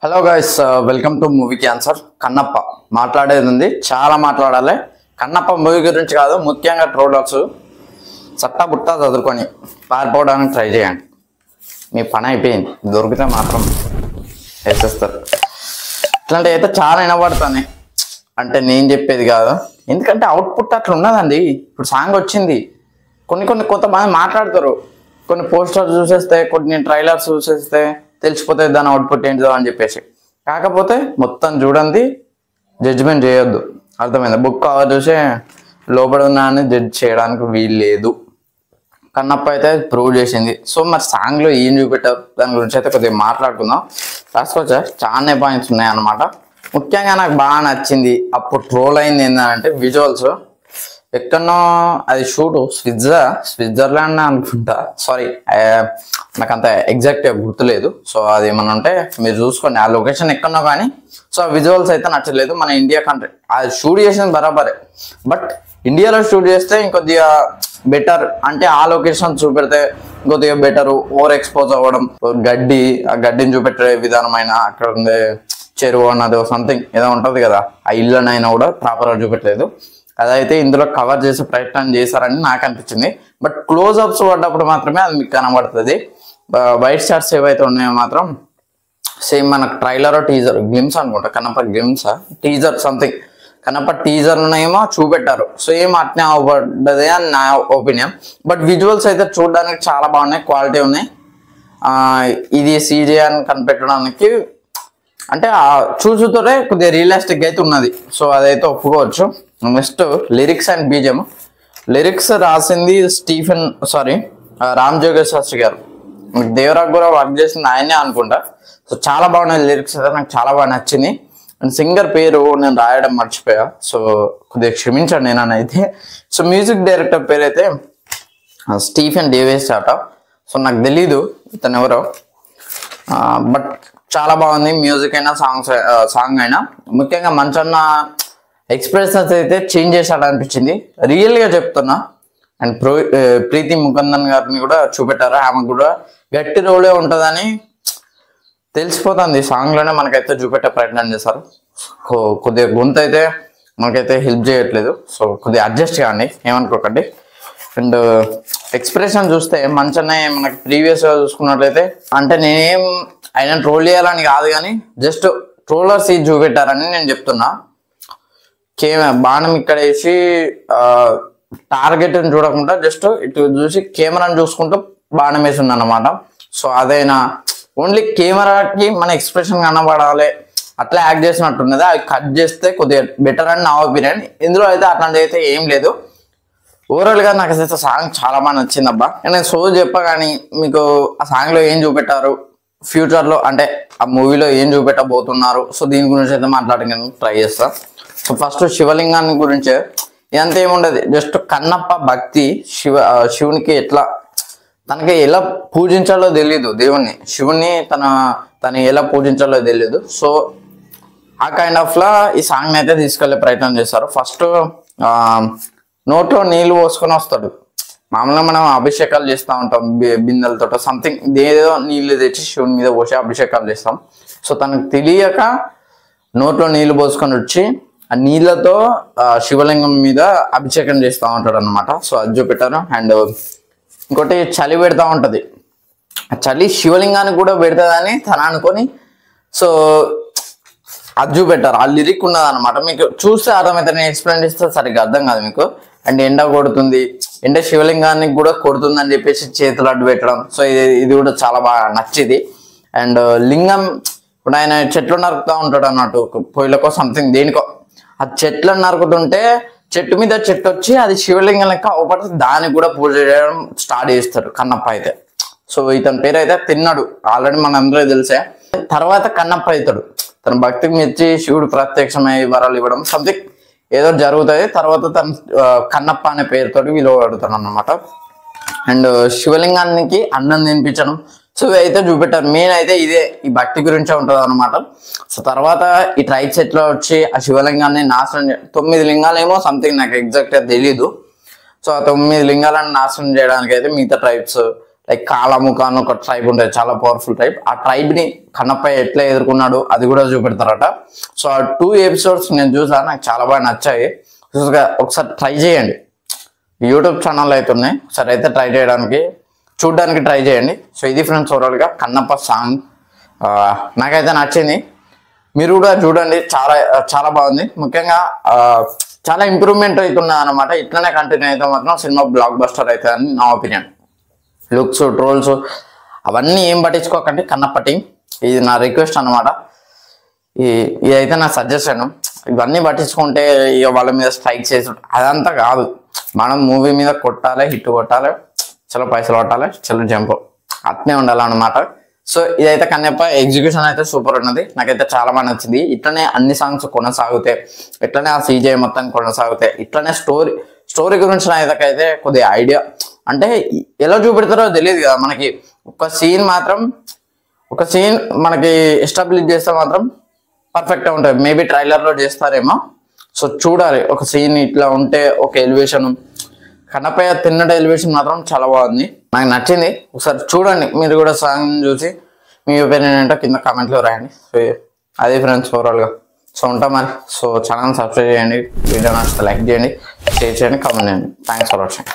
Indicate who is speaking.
Speaker 1: Hello guys, welcome to movie cancer. Kannappa మాట్లాడేది ఉంది, చాలా మాట్లాడాలి. కన్నప్ప మూవీ గురించి కాదు, ముఖ్యంగా ట్రోలర్స్ చట్టబుట్ట చదువుకొని పారిపోవడానికి ట్రై చేయండి. మీ పని అయిపోయింది, దొరికితే మాత్రం వేసేస్తారు. ఇట్లాంటివి అయితే చాలా వినబడుతుంది. అంటే నేను చెప్పేది కాదు, ఎందుకంటే అవుట్పుట్ అట్లా ఉన్నదండి. ఇప్పుడు సాంగ్ వచ్చింది, కొన్ని కొంతమంది మాట్లాడతారు, కొన్ని పోస్టర్స్ చూసేస్తే, కొన్ని ట్రైలర్స్ చూసేస్తే తెలిసిపోతుంది దాని అవుట్పుట్ ఏంటిదో అని చెప్పేసి. కాకపోతే మొత్తం చూడండి, జడ్జిమెంట్ చేయొద్దు, అర్థమైందా? బుక్ కవర్ చూసి లోపల ఉన్నాయని జడ్జ్ చేయడానికి వీలు లేదు. కన్నప్ప అయితే ప్రూవ్ చేసింది. సో మరి సాంగ్లో ఏం చూపెట్టారు దాని గురించి అయితే కొద్దిగా మాట్లాడుకుందాం. రాసుకోవచ్చా? చాలా పాయింట్స్ ఉన్నాయి అన్నమాట. ముఖ్యంగా నాకు బాగా నచ్చింది, అప్పుడు ట్రోల్ అయింది ఏంటంటే విజువల్స్. ఎక్కడనో అది షూట్ స్విట్జర్లాండ్ అనుకుంటా, సారీ నాకు అంత ఎగ్జాక్ట్గా గుర్తులేదు. సో అది ఏమన్నా ఉంటే మీరు చూసుకోండి, ఆ లొకేషన్ ఎక్కడనో. కానీ సో ఆ విజువల్స్ అయితే నచ్చలేదు. మన ఇండియా కంట్రీ అది షూట్ చేసింది బరాబరే, బట్ ఇండియాలో షూట్ చేస్తే ఇంకొద్దిగా బెటర్. అంటే ఆ లొకేషన్ చూపెడితే ఇంకొద్దిగా బెటరు. ఓవర్ ఎక్స్పోజ్ అవ్వడం, ఆ గడ్డిని చూపెట్టే విధానమైన, అక్కడ ఉండే చెరువు అన్నది సంథింగ్ ఏదో ఉంటుంది కదా, ఆ ఇళ్ళనైనా కూడా ప్రాపర్గా చూపెట్టలేదు. అదైతే ఇందులో కవర్ చేసే ప్రయత్నం చేశారని నాకు అనిపించింది. బట్ క్లోజ్అప్స్ పడ్డప్పుడు మాత్రమే అది మీకు కనబడుతుంది. వైట్ షాట్స్ ఏవైతే ఉన్నాయో మాత్రం సేమ్ మనకు ట్రైలర్ టీజర్ గ్లిమ్స్ అనుకుంటా, కన్నప్ప గ్లిమ్సా టీజర్ సంథింగ్, కన్నప్ప టీజర్నేమో చూపెట్టారు. సేమ్ అట్నే అవ్వబడ్డది అని నా ఒపీనియన్. బట్ విజువల్స్ అయితే చూడడానికి చాలా బాగున్నాయి, క్వాలిటీ ఉన్నాయి. ఇది సీజీ అని కనిపెట్టడానికి అంటే చూసుతోనే కొద్దిగా రియలిస్టిక్ అయితే ఉన్నది. సో అదైతే ఒప్పుకోవచ్చు. Next lyrics and BGM. Lyrics రాసింది రామ్ జోగేష్ శాస్త్రి గారు. దేవరాకు కూడా వర్క్ చేసింది ఆయనే అనుకుంటా. సో చాలా బాగున్నాయి లిరిక్స్ అయితే, నాకు చాలా బాగా నచ్చింది. అండ్ సింగర్ పేరు నేను రాయడం మర్చిపోయా, సో కొద్దిగా క్షమించండి నేనైతే. సో మ్యూజిక్ డైరెక్టర్ పేరు అయితే స్టీఫెన్ డేవిస్ అట. సో నాకు తెలీదు ఇతను ఎవరో, బట్ చాలా బాగుంది. మ్యూజిక్ అయినా సాంగ్ అయినా. ముఖ్యంగా మంచన్న ఎక్స్ప్రెషన్స్ అయితే చేంజ్ చేశాడు అనిపించింది, రియల్గా చెప్తున్నా. అండ్ ప్రీతి ముకుందన్ గారిని కూడా చూపెట్టారు, ఆమె కూడా గట్టి రోలే ఉంటుందని తెలిసిపోతుంది. సాంగ్లోనే మనకైతే చూపెట్టే ప్రయత్నం చేశారు. కొద్దిగా గొంతు అయితే మనకైతే హెల్ప్ చేయట్లేదు, సో కొద్దిగా అడ్జస్ట్ కాండి, ఏమనుకోకండి. అండ్ ఎక్స్ప్రెషన్ చూస్తే మంచన్న మనకి ప్రీవియస్గా చూసుకున్నట్లయితే, అంటే నేనేం ఆయన ట్రోల్ చేయాలని కాదు, కానీ జస్ట్ ట్రోలర్స్ ఇది చూపెట్టారని నేను చెప్తున్నా. బాణం ఇక్కడ వేసి టార్గెట్ చూడకుండా జస్ట్ ఇటు చూసి కెమెరాని చూసుకుంటూ బాణం వేసి ఉందన్నమాట. సో అదైనా ఓన్లీ కెమెరాకి మన ఎక్స్ప్రెషన్ కనబడాలి, అట్లా యాక్ట్ చేసినట్టున్నది. అది కట్ చేస్తే కొద్దిగా బెటర్ అని నా ఒపీనియన్. ఇందులో అయితే అట్లాంటివి అయితే ఏం లేదు. ఓవరాల్గా నాకు అయితే సాంగ్ చాలా బాగా నచ్చింది అబ్బా. నేను చెప్పా కానీ మీకు ఆ సాంగ్లో ఏం చూపెట్టారు, ఫ్యూచర్లో అంటే ఆ మూవీలో ఏం చూపెట్టబోతున్నారు, సో దీని గురించి అయితే మాట్లాడడానికి ట్రై చేస్తా. సో ఫస్ట్ శివలింగాన్ని గురించే, ఇదంతా ఏముండదు, జస్ట్ కన్నప్ప భక్తి. శివునికి తనకి ఎలా పూజించాలో తెలియదు, దేవుణ్ణి శివుణ్ణి తను ఎలా పూజించాలో తెలియదు. సో ఆ కైండ్ ఆఫ్ లా ఈ సాంగ్ని అయితే తీసుకెళ్లే ప్రయత్నం చేస్తారు. ఫస్ట్ నోట్లో నీళ్ళు పోసుకొని వస్తాడు. మామూలుగా మనం అభిషేకాలు చేస్తూ ఉంటాం బిందెలతో సంథింగ్, ఏదో నీళ్ళు తెచ్చి శివుని మీద పోసి అభిషేకాలు చేస్తాం. సో తనకు తెలియక నోట్లో నీళ్ళు పోసుకొని వచ్చి ఆ నీళ్ళతో శివలింగం మీద అభిషేకం చేస్తూ ఉంటాడు అనమాట. సో అది చూపెట్టారు. అండ్ ఇంకోటి చలి పెడతా ఉంటుంది, ఆ చలి శివలింగానికి కూడా పెడతాదని తన అనుకొని సో అది చూపెట్టారు. ఆ లిరిక్ ఉన్నది అనమాట. మీకు చూస్తే అర్థమైతే, నేను ఎక్స్ప్లెయిన్ చేస్తే సరిగ్గా అర్థం కాదు మీకు. అండ్ ఎండ కొడుతుంది, ఎండ శివలింగానికి కూడా కొడుతుంది అని చెప్పేసి చేతులు అడ్డు పెట్టడం. సో ఇది కూడా చాలా బాగా నచ్చింది. అండ్ లింగం ఇప్పుడు ఆయన చెట్లు నరుకుతూ ఉంటాడు అన్నట్టు, పొయ్యిలకో సంథింగ్ దేనికో. ఆ చెట్లను నరుకుతుంటే చెట్టు మీద చెట్టు వచ్చి అది శివలింగం లెక్క అవపడితే దానికి కూడా పూజ చేయడం స్టార్ట్ చేస్తాడు కన్నప్ప అయితే. సో ఇతని పేరు అయితే తిన్నాడు, ఆల్రెడీ మన అందరూ తెలిసే. తర్వాత కన్నప్ప అవుతాడు, తన భక్తికి మెచ్చి శివుడు ప్రత్యక్షమై వరాలు ఇవ్వడం సంథింగ్ ఏదో జరుగుతుంది. తర్వాత తను కన్నప్ప అనే పేరుతో విలువబడతాడు అన్నమాట. అండ్ శివలింగానికి అన్నం తినిపించడం, సో అయితే చూపెట్టారు. మెయిన్ అయితే ఇదే, ఈ భక్తి గురించే ఉంటుంది అనమాట. సో తర్వాత ఈ ట్రైబ్ సెట్లో వచ్చి ఆ శివలింగాన్ని నాశనం 9 లింగాలేమో సంథింగ్, నాకు ఎగ్జాక్ట్గా తెలీదు. సో ఆ 9 లింగాలను నాశనం చేయడానికి అయితే మిగతా ట్రైబ్స్ లైక్ కాలముఖ అని ఒక ట్రైబ్ ఉంటుంది, చాలా పవర్ఫుల్ ట్రైబ్. ఆ ట్రైబ్ ని కన్నప్ప ఎట్లా ఎదుర్కొన్నాడు అది కూడా చూపెడతారట. సో ఆ 2 ఎపిసోడ్స్ నేను చూసా, నాకు చాలా బాగా నచ్చాయి. ఒకసారి ట్రై చేయండి, యూట్యూబ్ ఛానల్ అయితే ఉన్నాయి, ఒకసారి అయితే ట్రై చేయడానికి చూడడానికి ట్రై చేయండి. సో ఇది ఫ్రెండ్స్ ఓవరాల్గా కన్నప్ప సాంగ్ నాకైతే నచ్చింది. మీరు కూడా చూడండి, చాలా చాలా బాగుంది. ముఖ్యంగా చాలా ఇంప్రూవ్మెంట్ అవుతున్నది అనమాట. ఇట్లనే కంటిన్యూ అయితే మాత్రం సినిమా బ్లాక్ బస్టర్ అవుతుంది అని నా ఒపీనియన్. లుక్స్, ట్రోల్స్ అవన్నీ ఏం పట్టించుకోకండి కన్నప్ప టీం, ఇది నా రిక్వెస్ట్ అనమాట. ఇదైతే నా సజెషన్. ఇవన్నీ పట్టించుకుంటే ఇక వాళ్ళ మీద స్ట్రైక్ చేసి అదంతా కాదు. మనం మూవీ మీద కొట్టాలి, హిట్ కొట్టాలి, చలో పైసలు కొట్టాలి, చలో జంప్, అట్నే ఉండాలన్నమాట. సో ఇదైతే కన్నప్ప ఎగ్జిక్యూషన్ అయితే సూపర్ ఉన్నది, నాకైతే చాలా బాగా నచ్చింది. ఇట్లనే అన్ని సాంగ్స్ కొనసాగుతాయి, ఇట్లనే ఆ సీజే మొత్తం కొనసాగుతాయి, ఇట్లనే స్టోరీ గురించి నాకైతే కొద్దిగా ఐడియా, అంటే ఎలా చూపెడతారో తెలియదు కదా మనకి. ఒక సీన్ మనకి ఎస్టాబ్లిష్ చేస్తే మాత్రం పర్ఫెక్ట్గా ఉంటుంది. మేబీ ట్రైలర్లో చేస్తారేమో. సో చూడాలి, ఒక సీన్ ఇట్లా ఉంటే ఒక ఎలివేషన్, కన్నప్ప తిన్నట ఎలివేషన్ మాత్రం చాలా బాగుంది, నాకు నచ్చింది. ఒకసారి చూడండి మీరు కూడా సాంగ్ చూసి మీ ఒపీనియన్ ఏంటో కింద కామెంట్లో రాయండి. సో అదే ఫ్రెండ్స్ ఓవరాల్గా. సో ఉంటాం మరి. సో ఛానల్ సబ్స్క్రైబ్ చేయండి, వీడియో నచ్చితే లైక్ చేయండి, షేర్ చేయండి, కామెంట్ చేయండి. Thanks for watching.